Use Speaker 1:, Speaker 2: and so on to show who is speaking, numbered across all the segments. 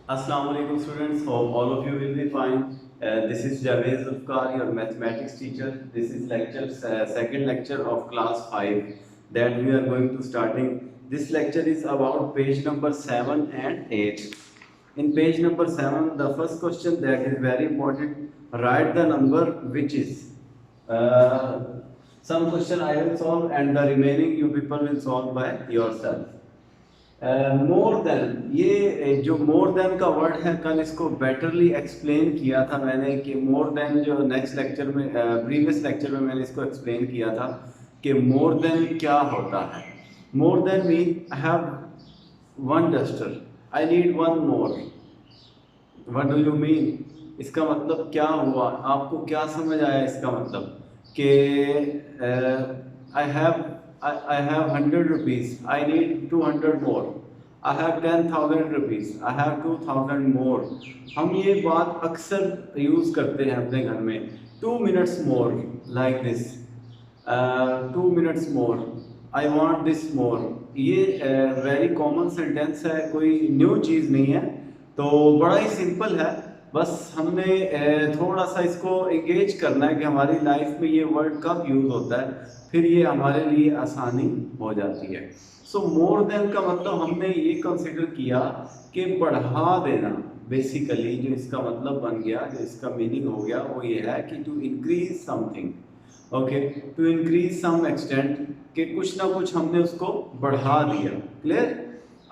Speaker 1: Assalamu alaikum students, hope all of you will be fine. This is Javed Zulfikar, your mathematics teacher. This is second lecture of class 5 that we are going to starting. This lecture is about page number 7 and 8. In page number 7, the first question that is very important, write the number which is. Uh, some question I will solve and the remaining you people will solve by yourself. More than, ये जो more than का word है कल इसको betterly explain किया था मैंने कि मोर देन जो नेक्स्ट लेक्चर में प्रीवियस लेक्चर में मैंने इसको एक्सप्लेन किया था कि मोर देन क्या होता है. More than mean I have one duster, I need one more. What do you mean? इसका मतलब क्या हुआ, आपको क्या समझ आया इसका मतलब कि I have 100 rupees. I need 200 more. I have 10,000 rupees. I have 2,000 more. हम ये बात अक्सर यूज़ करते हैं अपने घर में. 2 minutes more, like this. 2 minutes more. I want this more. ये very common sentence है, कोई न्यू चीज़ नहीं है, तो बड़ा ही सिंपल है. बस हमने थोड़ा सा इसको एंगेज करना है कि हमारी लाइफ में ये वर्ड कब यूज़ होता है, फिर ये हमारे लिए आसानी हो जाती है. सो मोर देन का मतलब हमने ये कंसिडर किया कि बढ़ा देना. बेसिकली जो इसका मतलब बन गया, जो इसका मीनिंग हो गया वो ये है कि to increase something. Okay, to increase some extent, कि कुछ ना कुछ हमने उसको बढ़ा दिया. क्लियर?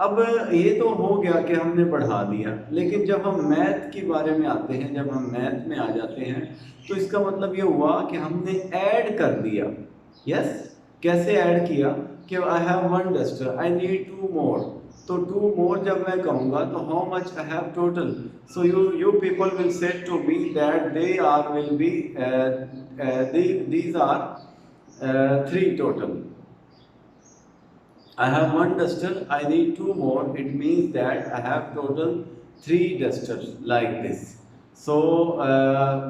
Speaker 1: अब ये तो हो गया कि हमने बढ़ा दिया, लेकिन जब हम मैथ के बारे में आते हैं, जब हम मैथ में आ जाते हैं, तो इसका मतलब ये हुआ कि हमने ऐड कर दिया. यस, कैसे ऐड किया कि I have one duster, I need 2 मोर. तो 2 मोर जब मैं कहूँगा तो how much I have total. So you people will say to me that these are 3 total. I have one duster, I need 2 more. It means that I have total 3 dusters, like this. So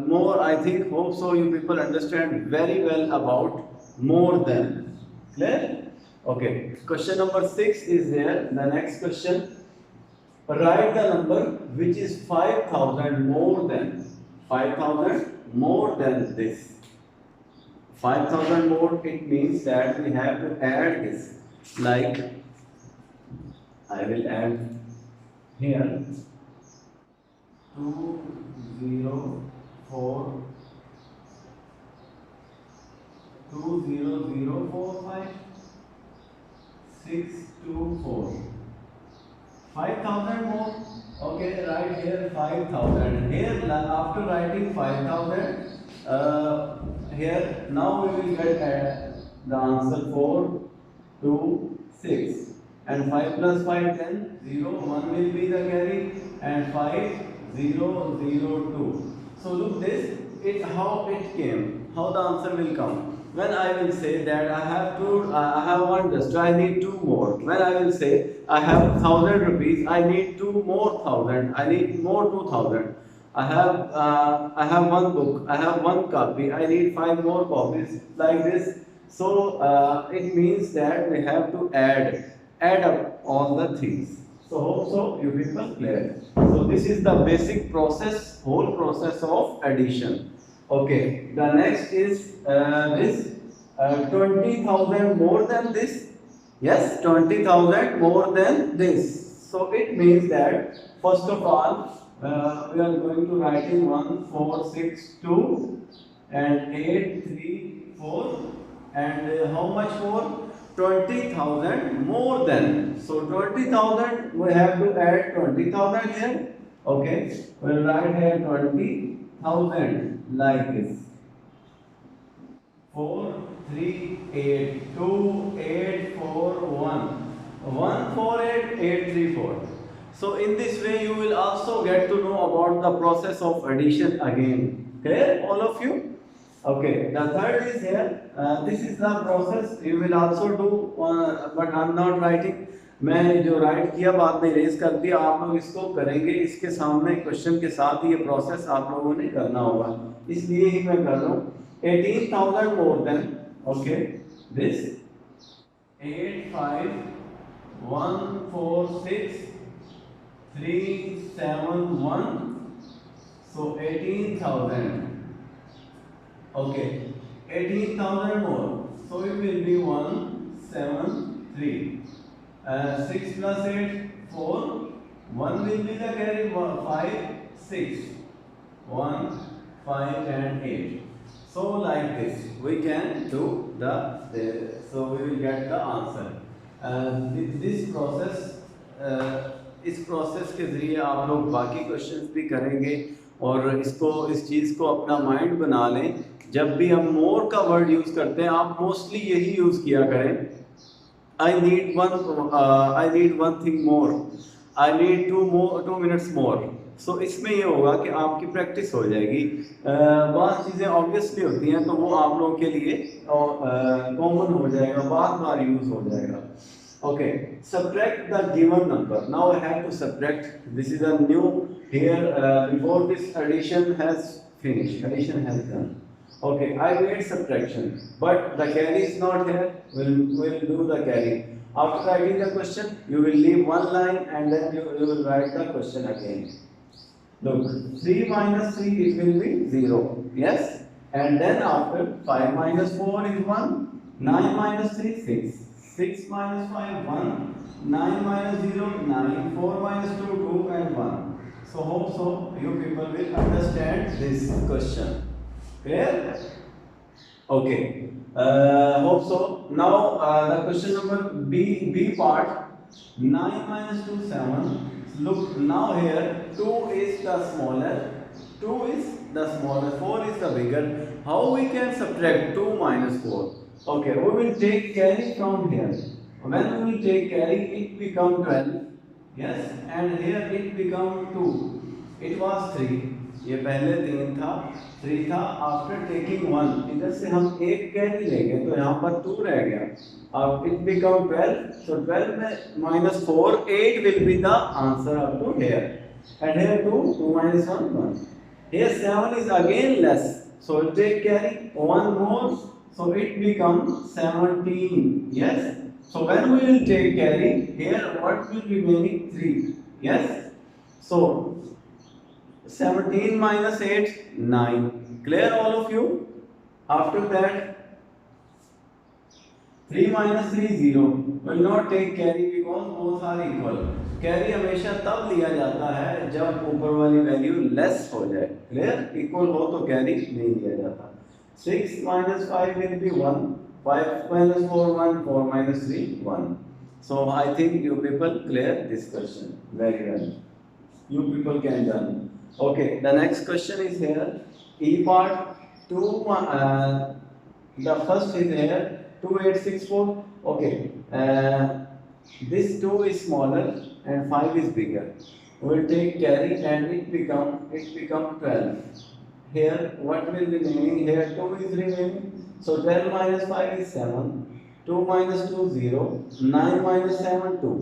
Speaker 1: more, I think, hope so you people understand very well about more than. Clear? Okay, question number 6 is there. The next question, write the number which is 5,000 more than 5,000 more than this. 5,000 more, it means that we have to add this. Like, I will add here 20045 624. 5,000 more. Okay, write here 5,000. Here, after writing 5,000, here now we will get the answer 4, 2, 6, and 5 plus 5 10, 0, 1 will be the carry, and 5 0 0 2. So look this, how it came, how the answer will come. When I will say that I have one duster, I need 2 more. When I will say I have 1,000 rupees, I need 2 more 1,000, I need more 2,000. I have one book, I have one copy, I need 5 more copies, like this. So it means that we have to add up all the things. So hope so you people clear. So this is the basic process, whole process of addition. Okay, the next is this 20,000 more than this. Yes, 20,000 more than this. So it means that first of all we are going to write in 1 4 6 2 and 8 3 4. And how much more? 20,000 more than. So 20,000, we have to add 20,000 here. Okay, we'll write here 20,000 like this. 4 3 8 2 8 4 1 1 4 8 8 3 4. So in this way you will also get to know about the process of addition again. Clear, all of you? Okay, the third is here. This is the process you will also do, but I'm not writing. मैं जो right किया बाद में erase कर दिया, आप लोग इसको करेंगे. इसके सामने क्वेश्चन के साथ ये प्रोसेस आप लोगों ने करना होगा, इसलिए ही मैं कर रहा हूँ. 18,000 more than. Okay, this 8 5 1 6371, so 18,000. Okay, 18,000 more, so it will be 173. 6 plus 8, 4. 1 will be the carry, 5, 6. 1, 5 and 8. So like this we can do so we will get the answer. This process, इस process के ज़रिए आप लोग बाकी questions भी करेंगे और इस चीज़ को अपना माइंड बना लें। जब भी हम मोर का वर्ड यूज़ करते हैं आप मोस्टली यही यूज़ किया करें, I need one thing more, I need 2 minutes more. सो इसमें ये होगा कि आपकी प्रैक्टिस हो जाएगी। बहुत चीज़ें ऑब्वियसली होती हैं तो वो आप लोगों के लिए कॉमन हो जाएगा, बार यूज़ हो जाएगा। Okay, subtract the given number. Now I have to subtract, this is a new here, before this addition has finished, addition has done. Okay, I made subtraction, but the carry is not here. We'll do the carry. After writing the question, you will leave one line and then you will write the question again. Look, 3 minus 3 it will be 0. Yes, and then after 5 minus 4 is 1. 9 minus 3 6. 6 minus 5 1. 9 minus 0 9. 4 minus 2 2 and 1. So hope so you people will understand this question. Clear? Okay. Hope so. Now the question number B part. 9 minus 2 7. Look, now here 2 is the smaller, 2 is the smaller, 4 is the bigger. How we can subtract 2 minus 4? Okay, we will take carry from here. When we will take carry, it become 12. Yes, and here it become 2. It was 3. ये पहले 3 था, 3 था। After taking 1, इधर से हम एक carry लेंगे तो यहाँ पर 2 रह गया। अब इट बिकम 12, so 12 में minus 4, 8 will be the answer up to here. And here 2 minus 1 1. Here 7 is again less, so we'll take carry 1 more, so it becomes 17. Yes, so when we will take carry here, what will be remaining? 3. Yes, so 17 minus 8 9. Clear all of you? After that 3 minus 3 0. Will not take carry because both are equal. Carry हमेशा तब लिया जाता है जब ऊपर वाली value less हो जाए। क्लियर? इक्वल हो तो कैरी नहीं लिया जाता। 6 minus 5 will be 1. 5 minus 4 1. 4 minus 3 1. So I think you people clear this question very well. You people can done. Okay, the next question is here. E part 2. The first is here 2864. Okay, this 2 is smaller and 5 is bigger. We'll take carry and it become 12. Here what will be remaining? Here 2 is remaining. So 12 minus 5 is 7. 2 minus 2 0. 9 minus 7 2.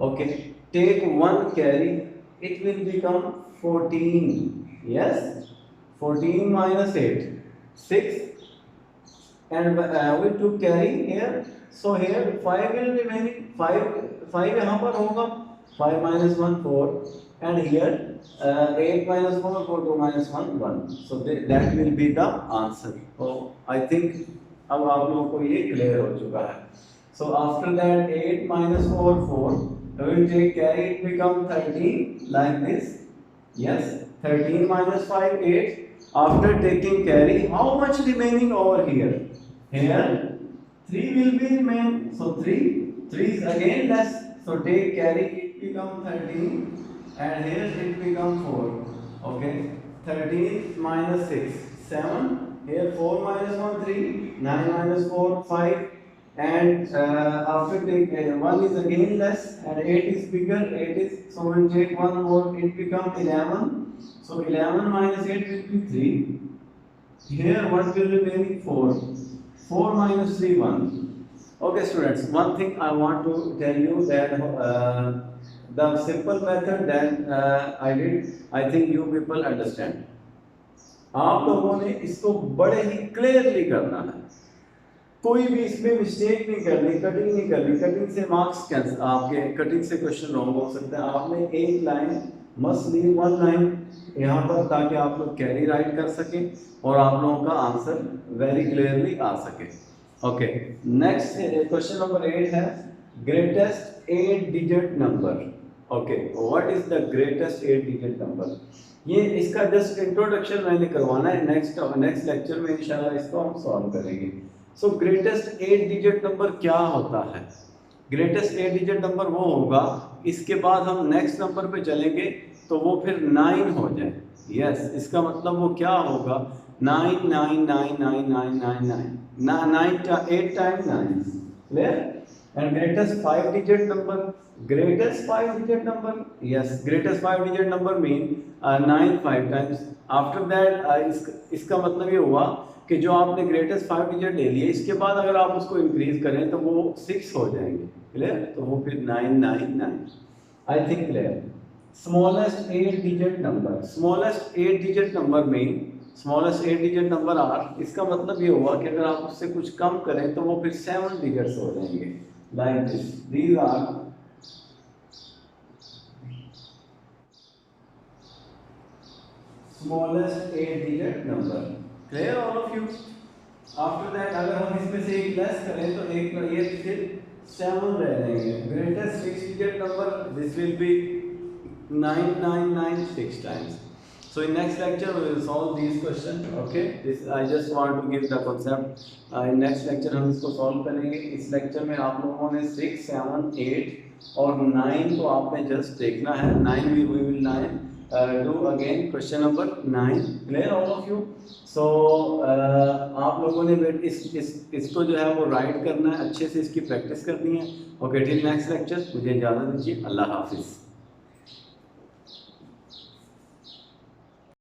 Speaker 1: Okay, take one carry. It will become 14. Yes, 14 minus 8 6, and we took carry here, so here 5 will be remaining. 5 यहाँ पर होगा, 5 minus 1 4, and here 8 minus 4 4 2 minus 1 1. So that will be the answer. So I think अब आप लोगों को ये clear हो चुका है. So after that 8 minus 4 4, we will take carry, it become 13 like this. Yes, 13 minus 5 8. After taking carry, how much remaining over here? Here 3 will be remain. So 3 is again less. So take carry, it become 13, and here it become 4. Okay, 13 minus 6 7. Here 4 minus 1 3. 9 minus 4 5. And after take 1 is again less and 8 is bigger. 8 is, so we'll take 1 more, it become 11. So 11 minus 8 will be 3. Here what will remain? 4. 4 minus 3 1. Okay students, one thing I want to tell you that the simple method that I did, I think you people understand. आप लोगों ने इसको बड़े ही clearly करना है। कोई भी इसमें मिस्टेक नहीं करनी, कटिंग नहीं करनी। कटिंग से मार्क्स कैंसिल, आपके कटिंग से क्वेश्चन रॉन्ग हो सकता है। आपने एक line must leave one line यहाँ पर, ताकि आप लोग कैरी राइट कर सकें और आप लोगों का आंसर वेरी क्लियरली आ सके। ओके, नेक्स्ट क्वेश्चन नंबर 8 है greatest 8 digit number. Okay, what is the greatest 8 digit number? ये इसका जस्ट इंट्रोडक्शन मैंने करवाना है, नेक्स्ट लेक्चर में इंशाल्लाह इसको हम सॉल्व करेंगे। सो ग्रेटेस्ट 8 डिजिट नंबर क्या होता है? ग्रेटेस्ट 8 डिजिट नंबर वो होगा, इसके बाद हम नेक्स्ट नंबर पे चलेंगे तो वो फिर 9 हो जाए। यस, इसका मतलब वो क्या होगा, 9 9 9 9 9 9 9 8 time 9। Clear? And greatest 5 digit number, greatest 5 digit number, yes, greatest 5 digit number mean 9 5 times after that। इसका मतलब ये हुआ कि जो आपने ग्रेटेस्ट 5 डिजिट ले लिए, इसके बाद अगर आप उसको इंक्रीज करें तो वो 6 हो जाएंगे। क्लियर? तो वो फिर 9 9 9। I think clear. Smallest 8 digit number, smallest 8 digit number में स्मॉलेस्ट 8 डिजिट नंबर आर, इसका मतलब ये हुआ कि अगर आप उससे कुछ कम करें तो वो फिर 7 डिजिट्स हो जाएंगे। Like this, these are smallest 8 digit number। clear all of you? after that अगर हम इसमें से एक लेस करें तो एक ये फिर 7 रह जाएंगे। greatest 6 digit number, this will be 9996 times। so in next lecture we will solve these questions। okay, this I just want to give the concept। in next lecture हम इसको solve करेंगे। इस lecture में आप लोगों ने 6 7 8 और 9 को आपने just देखना है। 9 we will 9 do again question number 9। clear all of you? so आप लोगों ने इसको जो है वो राइट करना है, अच्छे से इसकी प्रैक्टिस करनी है। ओके, टिल नेक्स्ट लेक्चर मुझे इजाज़त दीजिए। अल्लाह हाफिज़।